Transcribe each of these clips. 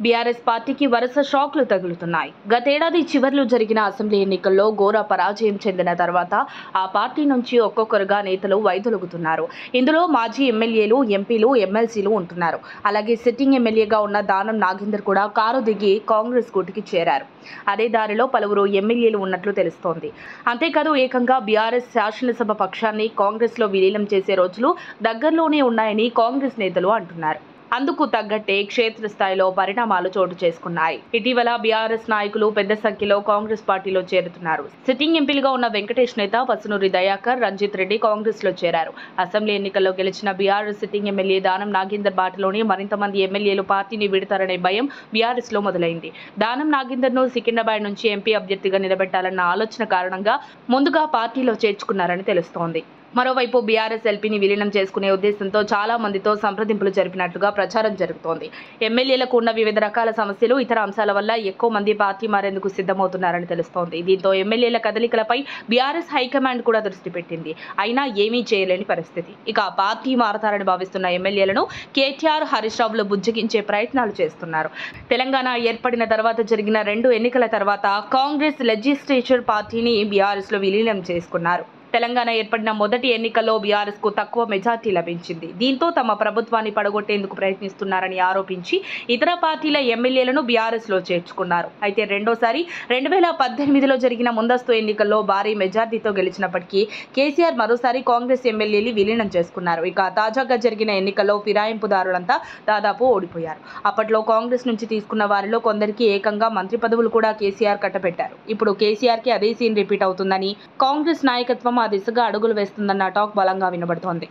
BRS పార్టీకి వరుస షాక్లు తగులుతున్నాయి. గతేడాది చివర్లో జరిగిన అసెంబ్లీ ఎన్నికల్లో ఘోర పరాజయం చెందిన తర్వాత ఆ పార్టీ నుంచి ఒక్కొక్కరుగా నేతలు వైదొలుగుతున్నారు. ఇందులో మాజీ ఎమ్మెల్యేలు, ఎంపీలు, ఎమ్మెల్సీలు ఉంటున్నారు. అలాగే సిట్టింగ్ ఎమ్మెల్యేగా ఉన్న దానం నాగేందర్ కూడా కారు దిగి కాంగ్రెస్ గూటికి చేరారు. అదే దారిలో పలువురు ఎమ్మెల్యేలు ఉన్నట్లు తెలుస్తోంది. అంతేకాదు ఏకంగా బీఆర్ఎస్ శాసనసభ పక్షాన్ని కాంగ్రెస్లో విలీనం చేసే రోజులు దగ్గరలోనే ఉన్నాయని కాంగ్రెస్ నేతలు అంటున్నారు. అందుకు తగ్గట్టే క్షేత్రస్థాయిలో పరిణామాలు చోటు చేసుకున్నాయి. ఇటీవల బీఆర్ఎస్ నాయకులు పెద్ద సంఖ్యలో కాంగ్రెస్ పార్టీలో చేరుతున్నారు. సిట్టింగ్ ఎంపీలుగా ఉన్న వెంకటేష్ నేత, వసునూరి దయాకర్, రంజిత్ రెడ్డి కాంగ్రెస్ లో చేరారు. అసెంబ్లీ ఎన్నికల్లో గెలిచిన BRS sitting MLA Danam Nagender బాటలోనే మరింత మంది ఎమ్మెల్యేలు పార్టీని విడతారనే భయం బీఆర్ఎస్ లో మొదలైంది. దానం నాగేందర్ ను సికింద్రాబాద్ నుంచి ఎంపీ అభ్యర్థిగా నిలబెట్టాలన్న ఆలోచన కారణంగా ముందుగా పార్టీలో చేర్చుకున్నారని తెలుస్తోంది. మరోవైపు బీఆర్ఎస్ ఎల్పీని విలీనం చేసుకునే ఉద్దేశంతో చాలా మందితో సంప్రదింపులు జరిపినట్లుగా ప్రచారం జరుగుతోంది. ఎమ్మెల్యేలకు ఉన్న వివిధ రకాల సమస్యలు, ఇతర అంశాల వల్ల ఎక్కువ మంది పార్టీ మారేందుకు సిద్ధమవుతున్నారని తెలుస్తోంది. దీంతో ఎమ్మెల్యేల కదలికలపై బీఆర్ఎస్ హైకమాండ్ కూడా దృష్టి పెట్టింది. అయినా ఏమీ చేయలేని పరిస్థితి. ఇక పార్టీ మారతారని భావిస్తున్న ఎమ్మెల్యేలను కేటీఆర్, హరీష్ రావులు బుజ్జగించే ప్రయత్నాలు చేస్తున్నారు. తెలంగాణ ఏర్పడిన తర్వాత జరిగిన 2 ఎన్నికల తర్వాత కాంగ్రెస్ లెజిస్లేచర్ పార్టీని బీఆర్ఎస్ లో విలీనం చేసుకున్నారు. తెలంగాణ ఏర్పడిన మొదటి ఎన్నికల్లో బీఆర్ఎస్ కు తక్కువ మెజార్టీ లభించింది. దీంతో తమ ప్రభుత్వాన్ని పడగొట్టేందుకు ప్రయత్నిస్తున్నారని ఆరోపించి ఇతర పార్టీల ఎమ్మెల్యేలను బీఆర్ఎస్ లో చేర్చుకున్నారు. అయితే రెండోసారి 2018లో జరిగిన ముందస్తు ఎన్నికల్లో భారీ మెజార్టీతో గెలిచినప్పటికీ కేసీఆర్ మరోసారి కాంగ్రెస్ ఎమ్మెల్యేలు విలీనం చేసుకున్నారు. ఇక తాజాగా జరిగిన ఎన్నికల్లో ఫిరాయింపుదారులంతా దాదాపు ఓడిపోయారు. అప్పట్లో కాంగ్రెస్ నుంచి తీసుకున్న వారిలో కొందరికి ఏకంగా మంత్రి పదవులు కూడా కేసీఆర్ కట్టబెట్టారు. ఇప్పుడు కేసీఆర్ కి అదే సీన్ రిపీట్ అవుతుందని కాంగ్రెస్ నాయకత్వం ఆ దిశగా అడుగులు వేస్తుందన్న టాక్ బలంగా వినబడుతోంది.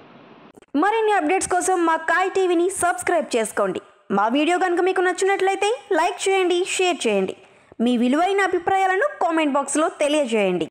మరిన్ని అప్డేట్స్ కోసం మా కాయ్ టీవీని సబ్స్క్రైబ్ చేసుకోండి. మా వీడియో కనుక మీకు నచ్చినట్లయితే లైక్ చేయండి, షేర్ చేయండి. మీ విలువైన అభిప్రాయాలను కామెంట్ బాక్స్లో తెలియజేయండి.